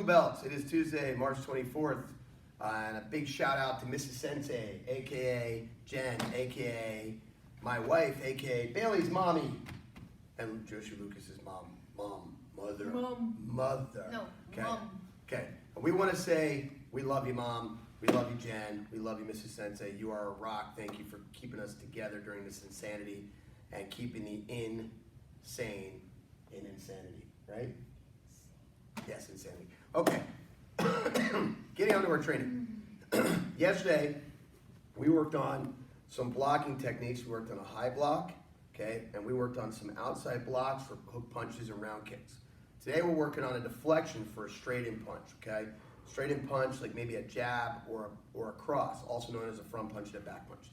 belts. It is Tuesday, March 24th. And a big shout out to Mrs. Sensei, aka Jen, aka my wife, aka Bailey's mommy, and Joshua Lucas's mother. No, okay. mom. Okay. And we want to say we love you, Mom. We love you, Jen. We love you, Mrs. Sensei. You are a rock. Thank you for keeping us together during this insanity and keeping the insane in insanity, right? Yes, insanity. Okay. Getting on to our training. Yesterday, we worked on some blocking techniques. We worked on a high block, okay, and we worked on some outside blocks for hook punches and round kicks. Today, we're working on a deflection for a straight-in punch, okay? Straight-in punch, like maybe a jab or a cross, also known as a front punch and a back punch.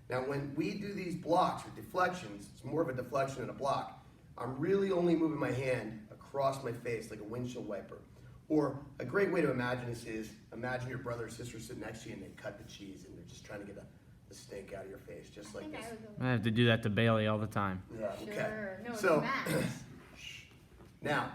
Now, when we do these blocks or deflections, it's more of a deflection than a block. I'm really only moving my hand across my face like a windshield wiper. Or a great way to imagine this is, imagine your brother or sister sitting next to you and they cut the cheese and they're just trying to get the steak out of your face, just like this. I have to do that to Bailey all the time. Yeah, okay. Sure. No, So, Max. now,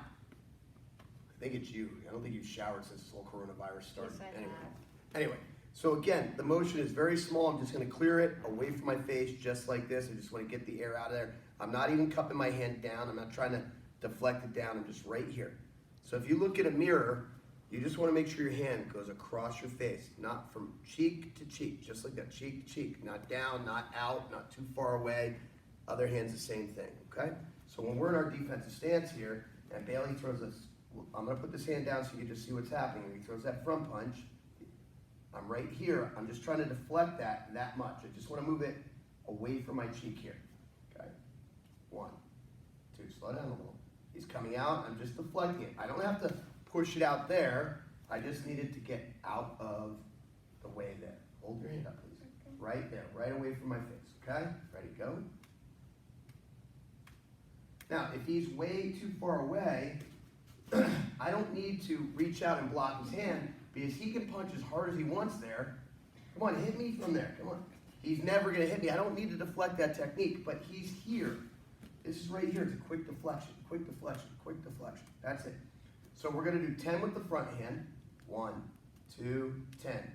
I think it's you. I don't think you've showered since this whole coronavirus started. Yes, I anyway. have. Anyway, so again, the motion is very small. I'm just going to clear it away from my face just like this. I just want to get the air out of there. I'm not even cupping my hand down. I'm not trying to deflect it down. I'm just right here. So if you look at a mirror, you just want to make sure your hand goes across your face, not from cheek to cheek, just like that, cheek to cheek, not down, not out, not too far away. Other hand's the same thing, okay? So when we're in our defensive stance here, and Bailey throws us, I'm going to put this hand down so you can just see what's happening. When he throws that front punch, I'm right here. I'm just trying to deflect that much. I just want to move it away from my cheek here, okay? 1, 2, slow down a little. He's coming out, I'm just deflecting it. I don't have to push it out there. I just need it to get out of the way there. Hold your hand up, please. Okay. Right there, right away from my face, okay? Ready, go. Now, if he's way too far away, I don't need to reach out and block his hand because he can punch as hard as he wants there. Come on, hit me from there, come on. He's never gonna hit me. I don't need to deflect that technique, but he's here. This is right here, it's a quick deflection, quick deflection, quick deflection. That's it. So we're gonna do 10 with the front hand. 1, 2, 10.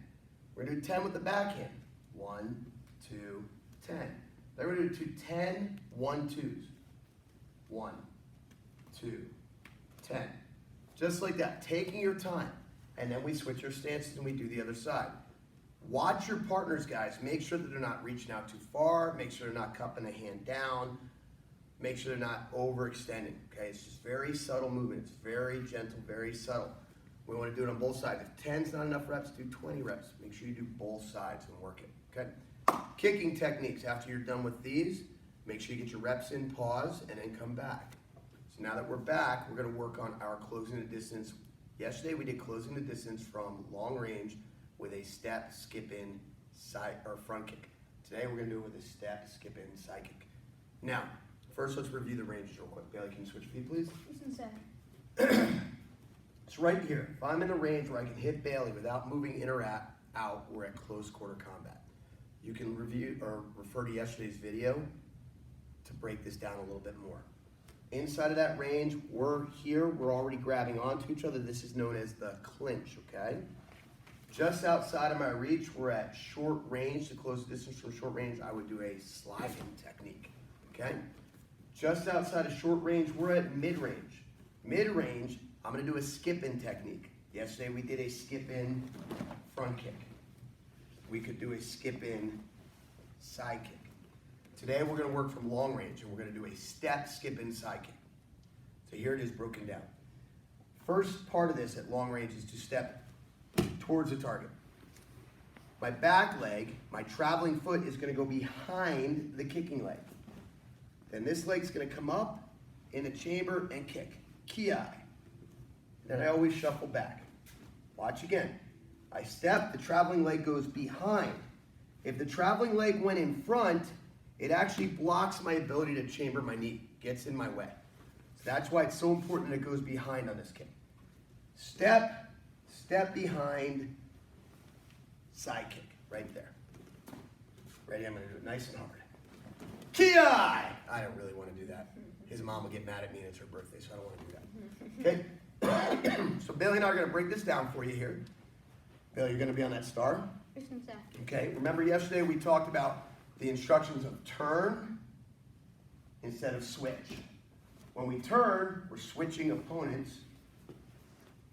We're gonna do 10 with the back hand. 1, 2, 10. Then we're gonna do 10 1-2s. 1, 2, 10. Just like that, taking your time. And then we switch our stances and we do the other side. Watch your partners, guys. Make sure that they're not reaching out too far. Make sure they're not cupping the hand down. Make sure they're not overextending, okay? It's just very subtle movement. It's very gentle, very subtle. We want to do it on both sides. If 10's not enough reps, do 20 reps. Make sure you do both sides and work it, okay? Kicking techniques. After you're done with these, make sure you get your reps in, pause, and then come back. So now that we're back, we're going to work on our closing the distance. Yesterday, we did closing the distance from long range with a step, skip in, side, or front kick. Today, we're going to do it with a step, skip in, side kick. Now, first, let's review the ranges real quick. Bailey, can you switch feet, please? It's right here. If I'm in a range where I can hit Bailey without moving in or out, we're at close quarter combat. You can review or refer to yesterday's video to break this down a little bit more. Inside of that range, we're here. We're already grabbing onto each other. This is known as the clinch, okay? Just outside of my reach, we're at short range. To close the distance from short range, I would do a sliding technique, okay? Just outside of short range, we're at mid-range. Mid-range, I'm gonna do a skip-in technique. Yesterday we did a skip-in front kick. We could do a skip-in side kick. Today we're gonna work from long range and we're gonna do a step, skip-in side kick. So here it is broken down. First part of this at long range is to step towards the target. My back leg, my traveling foot is gonna go behind the kicking leg. Then this leg's gonna come up in the chamber and kick. Ki. Then I always shuffle back. Watch again. I step, the traveling leg goes behind. If the traveling leg went in front, it actually blocks my ability to chamber my knee, gets in my way. So that's why it's so important that it goes behind on this kick. Step, step behind, side kick, right there. Ready? I'm gonna do it nice and hard. Ki! I don't really want to do that. His mom will get mad at me and it's her birthday, so I don't want to do that. Okay? So Bailey and I are gonna break this down for you here. Bailey, you're gonna be on that star. Okay, remember yesterday we talked about the instructions of turn instead of switch. When we turn, we're switching opponents.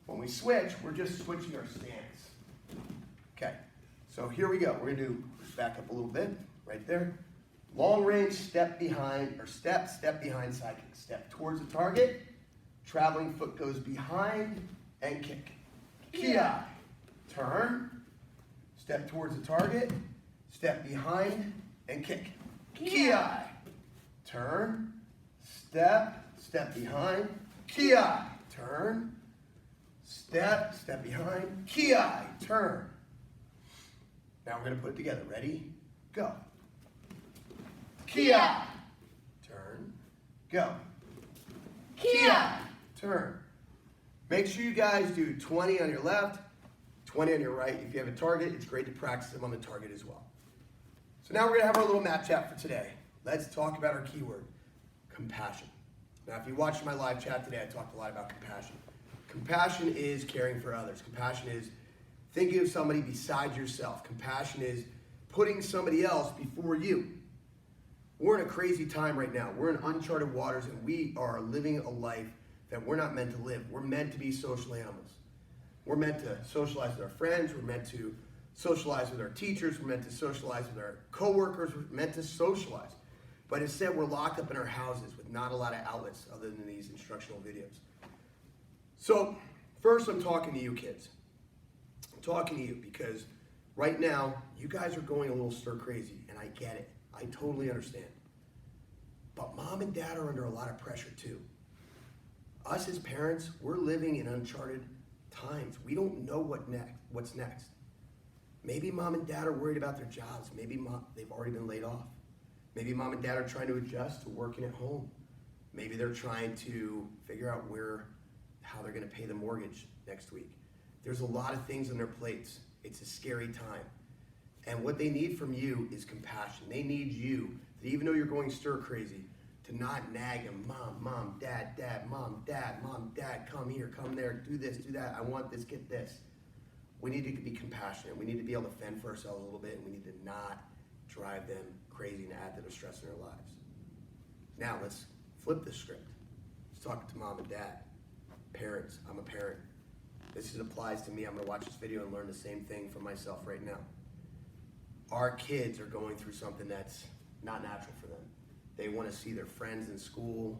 When we switch, we're just switching our stance. Okay, so here we go. We're gonna do, let's back up a little bit, right there. Long range, step behind, or step behind side kick. Step towards the target, traveling foot goes behind, and kick. Kia. Turn, step towards the target, step behind, and kick. Kia. Turn, step behind, Kia. Turn, step behind, Kia. Turn. Now we're gonna put it together. Ready? Go. Kia. Turn. Go. Kia. Turn. Make sure you guys do 20 on your left, 20 on your right. If you have a target, it's great to practice them on the target as well. So now we're gonna have our little mat chat for today. Let's talk about our keyword, compassion. Now, if you watched my live chat today, I talked a lot about compassion. Compassion is caring for others. Compassion is thinking of somebody besides yourself. Compassion is putting somebody else before you. We're in a crazy time right now. We're in uncharted waters, and we are living a life that we're not meant to live. We're meant to be social animals. We're meant to socialize with our friends. We're meant to socialize with our teachers. We're meant to socialize with our coworkers. We're meant to socialize. But instead, we're locked up in our houses with not a lot of outlets other than these instructional videos. So, first, I'm talking to you kids. I'm talking to you because right now, you guys are going a little stir crazy, and I get it. I totally understand. But mom and dad are under a lot of pressure too. Us as parents, we're living in uncharted times. We don't know what's next. Maybe mom and dad are worried about their jobs. Maybe they've already been laid off. Maybe mom and dad are trying to adjust to working at home. Maybe they're trying to figure out how they're gonna pay the mortgage next week. There's a lot of things on their plates. It's a scary time. And what they need from you is compassion. They need you, that even though you're going stir crazy, to not nag them, mom, dad, mom, dad, come here, come there, do this, do that, I want this, get this. We need to be compassionate. We need to be able to fend for ourselves a little bit, and we need to not drive them crazy and add to the stress in their lives. Now let's flip the script. Let's talk to mom and dad. Parents, I'm a parent. This applies to me. I'm gonna watch this video and learn the same thing for myself right now. Our kids are going through something that's not natural for them. They want to see their friends in school.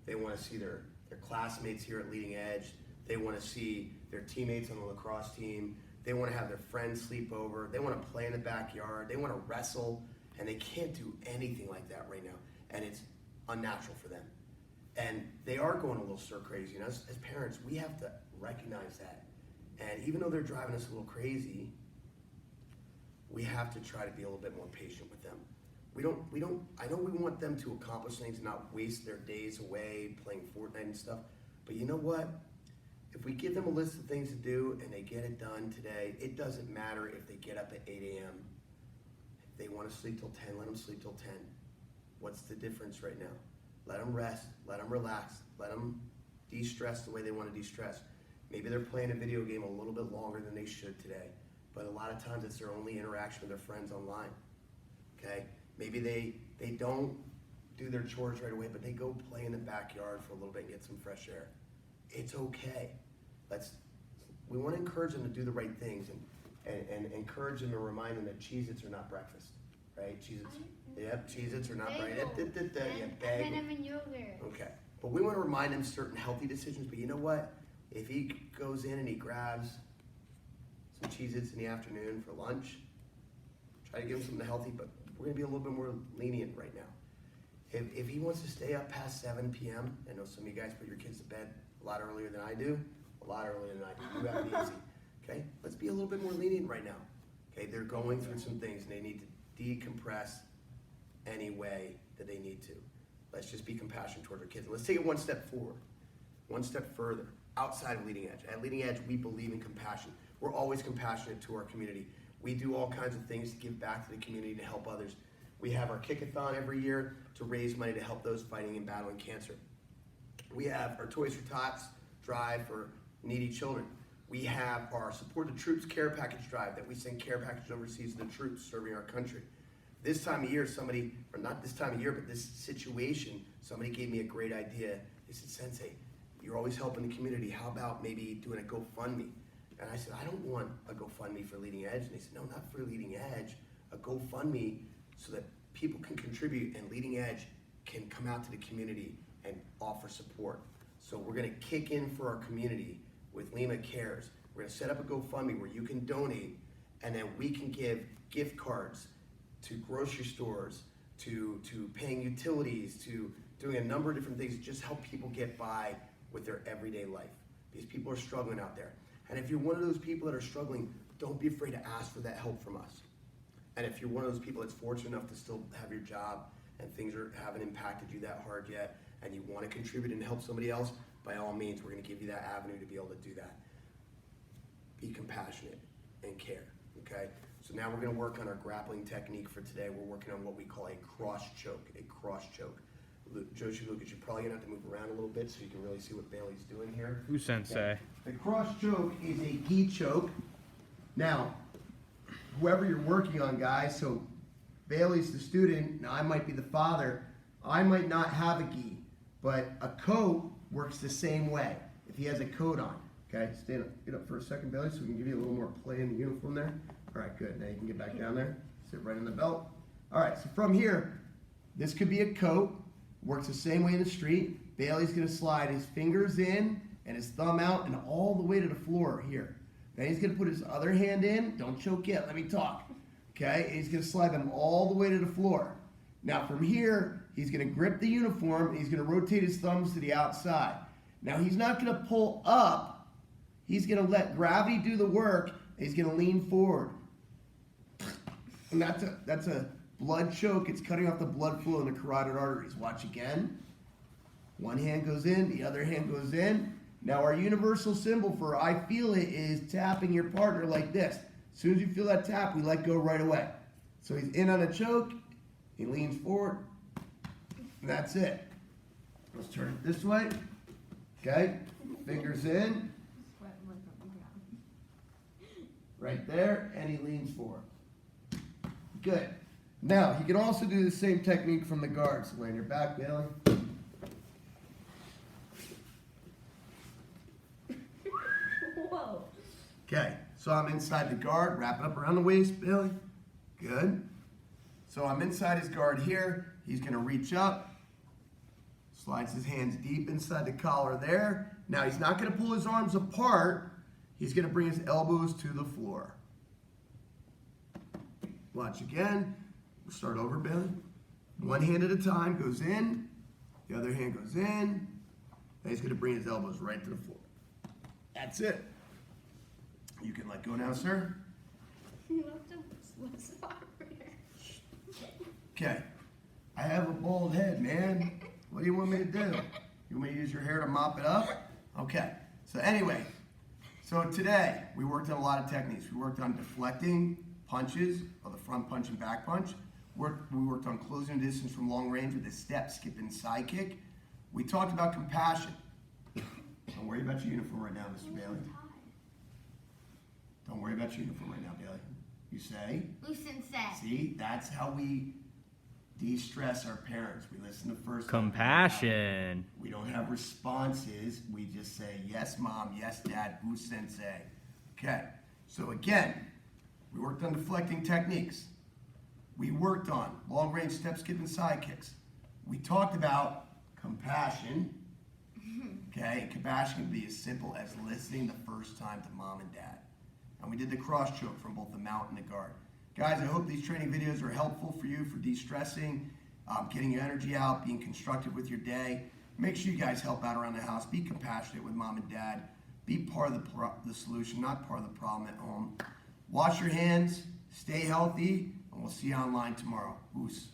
They want to see their classmates here at Leading Edge. They want to see their teammates on the lacrosse team. They want to have their friends sleep over. They want to play in the backyard. They want to wrestle, and they can't do anything like that right now. And it's unnatural for them. And they are going a little stir crazy. And as parents, we have to recognize that. And even though they're driving us a little crazy, we have to try to be a little bit more patient with them. I know we want them to accomplish things and not waste their days away playing Fortnite and stuff, but you know what? If we give them a list of things to do and they get it done today, it doesn't matter if they get up at 8 a.m. If they want to sleep till 10, let them sleep till 10. What's the difference right now? Let them rest, let them relax, let them de-stress the way they want to de-stress. Maybe they're playing a video game a little bit longer than they should today, but a lot of times it's their only interaction with their friends online, okay? Maybe they don't do their chores right away, but they go play in the backyard for a little bit and get some fresh air. It's okay. We want to encourage them to do the right things and encourage them and remind them that Cheez-Its are not breakfast, right? Cheez-Its, yep, Cheez-Its are not breakfast. Cinnamon yogurt. Okay, but we want to remind them certain healthy decisions, but you know what? If he goes in and he grabs some Cheez-Its in the afternoon for lunch, try to give him something healthy, but we're going to be a little bit more lenient right now. If he wants to stay up past 7 p.m., I know some of you guys put your kids to bed a lot earlier than I do, a lot earlier than I do. You have it easy, okay? Let's be a little bit more lenient right now, okay? They're going through some things, and they need to decompress any way that they need to. Let's just be compassionate towards our kids. Let's take it one step forward, one step further, outside of Leading Edge. At Leading Edge, we believe in compassion. We're always compassionate to our community. We do all kinds of things to give back to the community to help others. We have our Kick-a-thon every year to raise money to help those fighting and battling cancer. We have our Toys for Tots drive for needy children. We have our Support the Troops care package drive that we send care packages overseas to the troops serving our country. This time of year, somebody, or not this time of year, but this situation, somebody gave me a great idea. They said, Sensei, you're always helping the community. How about maybe doing a GoFundMe? And I said, I don't want a GoFundMe for Leading Edge. And they said, no, not for Leading Edge, a GoFundMe so that people can contribute and Leading Edge can come out to the community and offer support. So we're gonna kick in for our community with Lima Cares. We're gonna set up a GoFundMe where you can donate and then we can give gift cards to grocery stores, to paying utilities, to doing a number of different things to just help people get by with their everyday life. These people are struggling out there. And if you're one of those people that are struggling, don't be afraid to ask for that help from us. And if you're one of those people that's fortunate enough to still have your job and things haven't impacted you that hard yet, and you want to contribute and help somebody else, by all means, we're going to give you that avenue to be able to do that. Be compassionate and care, okay? So now we're going to work on our grappling technique for today. We're working on what we call a cross choke, Joshi Lucas, you're probably going to have to move around a little bit so you can really see what Bailey's doing here. Who Sensei? The cross choke is a gi choke. Now, whoever you're working on, guys, so Bailey's the student, now I might be the father, I might not have a gi, but a coat works the same way if he has a coat on. Okay, get up for a second, Bailey, so we can give you a little more play in the uniform there. All right, good. Now you can get back down there. Sit right in the belt. All right, so from here, this could be a coat. Works the same way in the street. Bailey's going to slide his fingers in and his thumb out and all the way to the floor here. Then he's going to put his other hand in. Don't choke yet. Let me talk. Okay, and he's going to slide them all the way to the floor. Now from here, he's going to grip the uniform and he's going to rotate his thumbs to the outside. Now he's not going to pull up. He's going to let gravity do the work. And he's going to lean forward. And that's a blood choke. It's cutting off the blood flow in the carotid arteries. Watch again. One hand goes in, the other hand goes in. Now our universal symbol for I feel it is tapping your partner like this. As soon as you feel that tap, we let go right away. So he's in on a choke, he leans forward, and that's it. Let's turn it this way. Okay, fingers in. Right there, and he leans forward. Good. Now, he can also do the same technique from the guard. So lay on your back, Bailey. Whoa. Okay, so I'm inside the guard. Wrap it up around the waist, Bailey. Good. So I'm inside his guard here. He's going to reach up. Slides his hands deep inside the collar there. Now, he's not going to pull his arms apart. He's going to bring his elbows to the floor. Watch again. We'll start over, Bailey. One hand at a time goes in. The other hand goes in. Then he's going to bring his elbows right to the floor. That's it. You can let go now, sir. Okay. I have a bald head, man. What do you want me to do? You want me to use your hair to mop it up? Okay. So anyway, so today we worked on a lot of techniques. We worked on deflecting punches, or the front punch and back punch. We worked on closing distance from long range with a step, skip, and side kick. We talked about compassion. Don't worry about your uniform right now, Mr. Bailey. Don't worry about your uniform right now, Bailey. You say? Loosen set. See, that's how we de-stress our parents. We listen to first. Compassion. We don't have responses. We just say, yes, mom, yes, dad, who's sensei. Okay, so again, we worked on deflecting techniques. We worked on long range step, skip, and side kicks. We talked about compassion. Okay, compassion can be as simple as listening the first time to mom and dad. And we did the cross choke from both the mount and the guard. Guys, I hope these training videos are helpful for you for de-stressing, getting your energy out, being constructive with your day. Make sure you guys help out around the house. Be compassionate with mom and dad. Be part of the solution, not part of the problem at home. Wash your hands, stay healthy, and we'll see you online tomorrow. Oos.